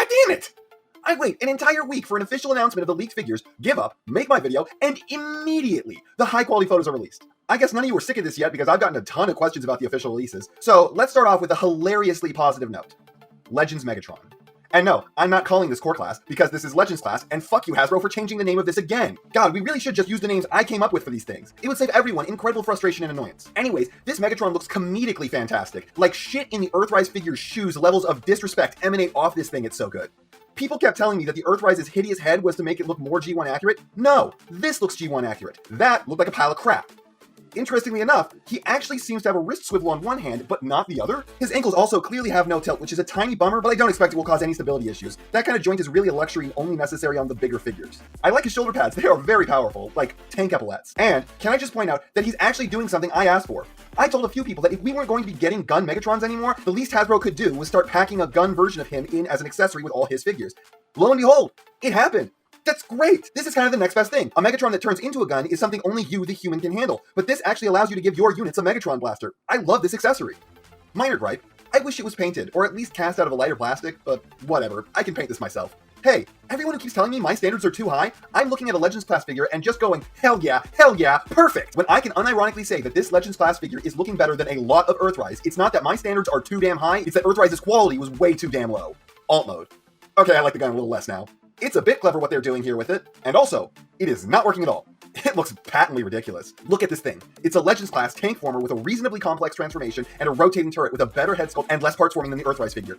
God damn it! I wait an entire week for an official announcement of the leaked figures, give up, make my video, and immediately the high-quality photos are released. I guess none of you are sick of this yet because I've gotten a ton of questions about the official releases. So let's start off with a hilariously positive note. Legends Megatron. And no, I'm not calling this core class because this is Legends class, and fuck you Hasbro for changing the name of this again. God, we really should just use the names I came up with for these things. It would save everyone incredible frustration and annoyance. Anyways, this Megatron looks comedically fantastic. Like shit in the Earthrise figure's shoes, levels of disrespect emanate off this thing, it's so good. People kept telling me that the Earthrise's hideous head was to make it look more G1 accurate. No, this looks G1 accurate. That looked like a pile of crap. Interestingly enough, he actually seems to have a wrist swivel on one hand, but not the other. His ankles also clearly have no tilt, which is a tiny bummer, but I don't expect it will cause any stability issues. That kind of joint is really a luxury and only necessary on the bigger figures. I like his shoulder pads, they are very powerful, like tank epaulets. And can I just point out that he's actually doing something I asked for. I told a few people that if we weren't going to be getting gun Megatrons anymore, the least Hasbro could do was start packing a gun version of him in as an accessory with all his figures. Lo and behold, it happened. That's great! This is kind of the next best thing. A Megatron that turns into a gun is something only you, the human, can handle, but this actually allows you to give your units a Megatron blaster. I love this accessory. Minor gripe, I wish it was painted, or at least cast out of a lighter plastic, but whatever, I can paint this myself. Hey, everyone who keeps telling me my standards are too high, I'm looking at a Legends class figure and just going, hell yeah, perfect! When I can unironically say that this Legends class figure is looking better than a lot of Earthrise, it's not that my standards are too damn high, it's that Earthrise's quality was way too damn low. Alt mode. Okay, I like the gun a little less now. It's a bit clever what they're doing here with it, and also, it is not working at all. It looks patently ridiculous. Look at this thing. It's a Legends class tank former with a reasonably complex transformation and a rotating turret with a better head sculpt and less parts forming than the Earthrise figure.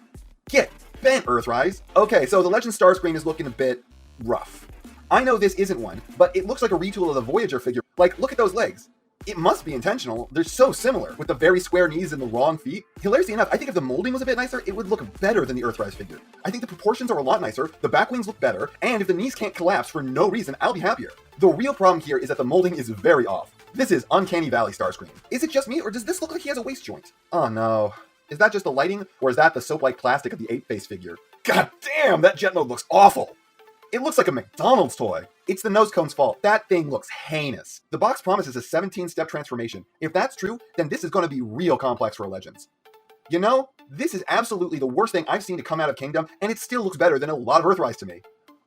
Get bent, Earthrise! Okay, so the Legends star screen is looking a bit rough. I know this isn't one, but it looks like a retool of the Voyager figure. Like, look at those legs. It must be intentional. They're so similar, with the very square knees and the wrong feet. Hilariously enough, I think if the molding was a bit nicer, it would look better than the Earthrise figure. I think the proportions are a lot nicer, the back wings look better, and if the knees can't collapse for no reason, I'll be happier. The real problem here is that the molding is very off. This is Uncanny Valley Starscream. Is it just me, or does this look like he has a waist joint? Oh no. Is that just the lighting, or is that the soap-like plastic of the ape-face figure? God damn, that jet mode looks awful! It looks like a McDonald's toy. It's the nose cone's fault. That thing looks heinous. The box promises a 17-step transformation. If that's true, then this is going to be real complex for Legends. You know, this is absolutely the worst thing I've seen to come out of Kingdom, and it still looks better than a lot of Earthrise to me.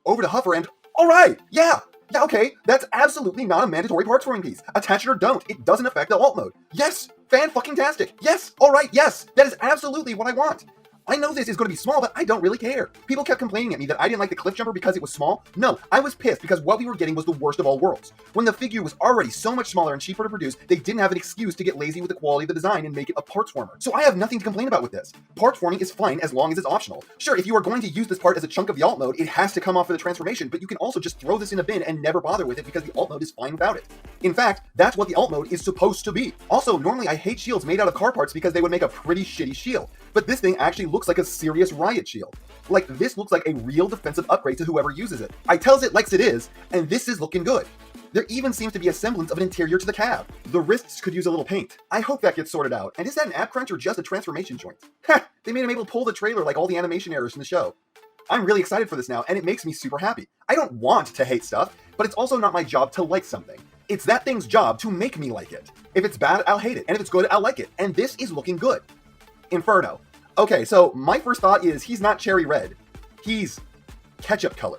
Over to Huffer and, alright, yeah, okay, that's absolutely not a mandatory parts forming piece. Attach it or don't, it doesn't affect the alt mode. Yes, fan-fucking-tastic. Yes, alright, yes, that is absolutely what I want. I know this is going to be small, but I don't really care. People kept complaining at me that I didn't like the cliff jumper because it was small. No, I was pissed because what we were getting was the worst of all worlds. When the figure was already so much smaller and cheaper to produce, they didn't have an excuse to get lazy with the quality of the design and make it a parts former. So I have nothing to complain about with this. Parts forming is fine as long as it's optional. Sure, if you are going to use this part as a chunk of the alt mode, it has to come off for the transformation, but you can also just throw this in a bin and never bother with it because the alt mode is fine without it. In fact, that's what the alt mode is supposed to be. Also, normally I hate shields made out of car parts because they would make a pretty shitty shield. But this thing actually looks like a serious riot shield. Like, this looks like a real defensive upgrade to whoever uses it. I tells it likes it is, and this is looking good. There even seems to be a semblance of an interior to the cab. The wrists could use a little paint. I hope that gets sorted out. And is that an ab crunch or just a transformation joint? Ha! They made him able to pull the trailer like all the animation errors in the show. I'm really excited for this now, and it makes me super happy. I don't want to hate stuff, but it's also not my job to like something. It's that thing's job to make me like it. If it's bad, I'll hate it, and if it's good, I'll like it. And this is looking good. Inferno. Okay, so my first thought is he's not cherry red. He's ketchup color.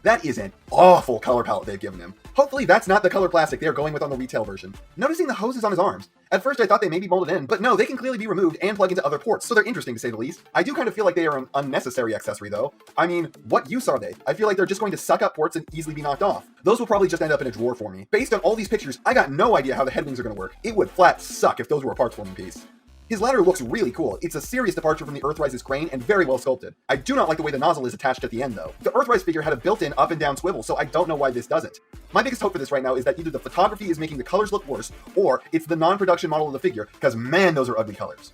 That is an awful color palette they've given him. Hopefully that's not the color plastic they're going with on the retail version. Noticing the hoses on his arms. At first I thought they may be molded in, but no, they can clearly be removed and plug into other ports, so they're interesting to say the least. I do kind of feel like they are an unnecessary accessory though. I mean, what use are they? I feel like they're just going to suck up ports and easily be knocked off. Those will probably just end up in a drawer for me. Based on all these pictures, I got no idea how the headwings are going to work. It would flat suck if those were a parts forming piece. His ladder looks really cool. It's a serious departure from the Earthrise's crane and very well sculpted. I do not like the way the nozzle is attached at the end though. The Earthrise figure had a built-in up and down swivel, so I don't know why this doesn't. My biggest hope for this right now is that either the photography is making the colors look worse, or it's the non-production model of the figure, because man, those are ugly colors.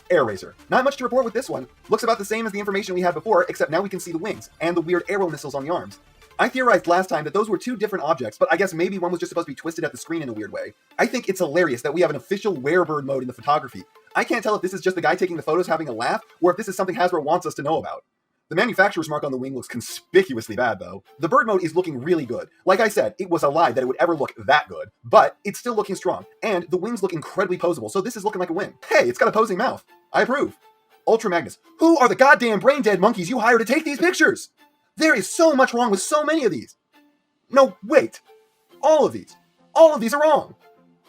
Air Razor. Not much to report with this one. Looks about the same as the information we had before, except now we can see the wings, and the weird arrow missiles on the arms. I theorized last time that those were two different objects, but I guess maybe one was just supposed to be twisted at the screen in a weird way. I think it's hilarious that we have an official werebird mode in the photography. I can't tell if this is just the guy taking the photos having a laugh, or if this is something Hasbro wants us to know about. The manufacturer's mark on the wing looks conspicuously bad, though. The bird mode is looking really good. Like I said, it was a lie that it would ever look that good, but it's still looking strong, and the wings look incredibly posable, so this is looking like a win. Hey, it's got a posing mouth. I approve. Ultra Magnus. Who are the goddamn brain-dead monkeys you hire to take these pictures? There is so much wrong with so many of these. No, wait. All of these are wrong.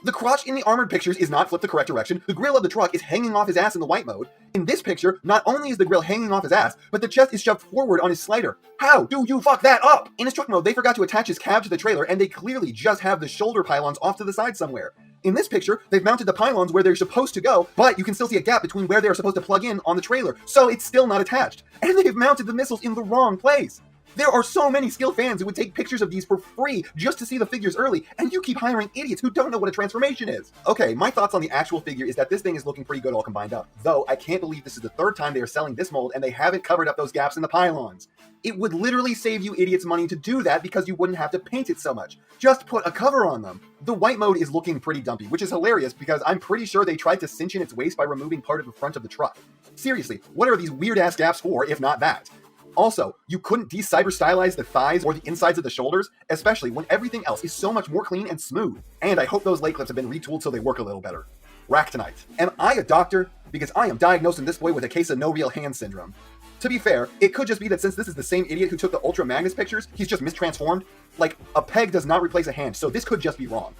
The crotch in the armored pictures is not flipped the correct direction. The grill of the truck is hanging off his ass in the white mode. In this picture, not only is the grill hanging off his ass, but the chest is shoved forward on his slider. How do you fuck that up? In his truck mode, they forgot to attach his cab to the trailer, and they clearly just have the shoulder pylons off to the side somewhere. In this picture, they've mounted the pylons where they're supposed to go, but you can still see a gap between where they're supposed to plug in on the trailer, so it's still not attached. And they've mounted the missiles in the wrong place. There are so many skilled fans who would take pictures of these for free just to see the figures early, and you keep hiring idiots who don't know what a transformation is. Okay, my thoughts on the actual figure is that this thing is looking pretty good all combined up. Though, I can't believe this is the third time they are selling this mold and they haven't covered up those gaps in the pylons. It would literally save you idiots money to do that because you wouldn't have to paint it so much. Just put a cover on them. The white mode is looking pretty dumpy, which is hilarious because I'm pretty sure they tried to cinch in its waist by removing part of the front of the truck. Seriously, what are these weird-ass gaps for if not that? Also, you couldn't de-cyber stylize the thighs or the insides of the shoulders, especially when everything else is so much more clean and smooth. And I hope those leg clips have been retooled so they work a little better. Rack tonight. Am I a doctor? Because I am diagnosing this boy with a case of no real hand syndrome. To be fair, it could just be that since this is the same idiot who took the Ultra Magnus pictures, he's just mistransformed. Like, a peg does not replace a hand, so this could just be wrong.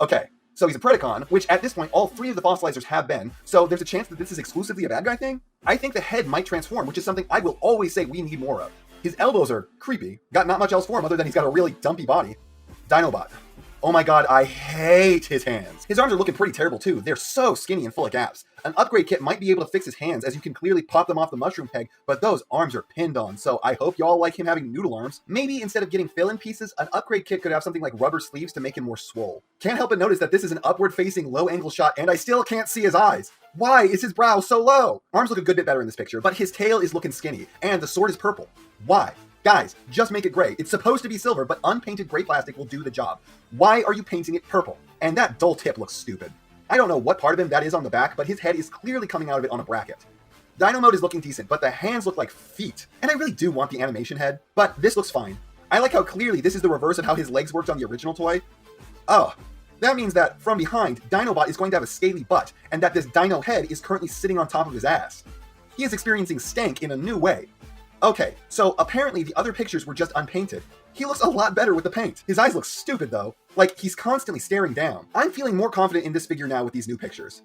Okay, so he's a Predacon, which at this point all three of the fossilizers have been, so there's a chance that this is exclusively a bad guy thing? I think the head might transform, which is something I will always say we need more of. His elbows are creepy, got not much else for him other than he's got a really dumpy body. Dinobot. Oh my god, I hate his hands. His arms are looking pretty terrible too, they're so skinny and full of gaps. An upgrade kit might be able to fix his hands as you can clearly pop them off the mushroom peg, but those arms are pinned on, so I hope y'all like him having noodle arms. Maybe instead of getting fill-in pieces, an upgrade kit could have something like rubber sleeves to make him more swole. Can't help but notice that this is an upward-facing low-angle shot and I still can't see his eyes. Why is his brow so low? Arms look a good bit better in this picture, but his tail is looking skinny, and the sword is purple. Why? Guys, just make it gray. It's supposed to be silver, but unpainted gray plastic will do the job. Why are you painting it purple? And that dull tip looks stupid. I don't know what part of him that is on the back, but his head is clearly coming out of it on a bracket. Dino mode is looking decent, but the hands look like feet. And I really do want the animation head, but this looks fine. I like how clearly this is the reverse of how his legs worked on the original toy. Oh, that means that from behind, Dinobot is going to have a scaly butt, and that this dino head is currently sitting on top of his ass. He is experiencing stank in a new way. Okay, so apparently the other pictures were just unpainted. He looks a lot better with the paint. His eyes look stupid though, like he's constantly staring down. I'm feeling more confident in this figure now with these new pictures.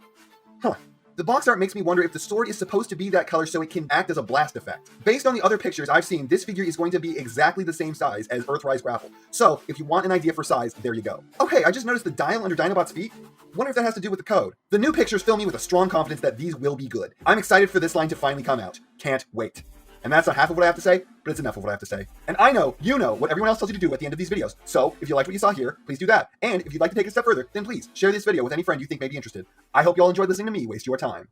Huh. The box art makes me wonder if the sword is supposed to be that color so it can act as a blast effect. Based on the other pictures I've seen, this figure is going to be exactly the same size as Earthrise Grapple. So, if you want an idea for size, there you go. Okay, I just noticed the dial under Dinobot's feet. Wonder if that has to do with the code. The new pictures fill me with a strong confidence that these will be good. I'm excited for this line to finally come out. Can't wait. And that's not half of what I have to say, but it's enough of what I have to say. And I know you know what everyone else tells you to do at the end of these videos. So if you liked what you saw here, please do that. And if you'd like to take it a step further, then please share this video with any friend you think may be interested. I hope you all enjoyed listening to me waste your time.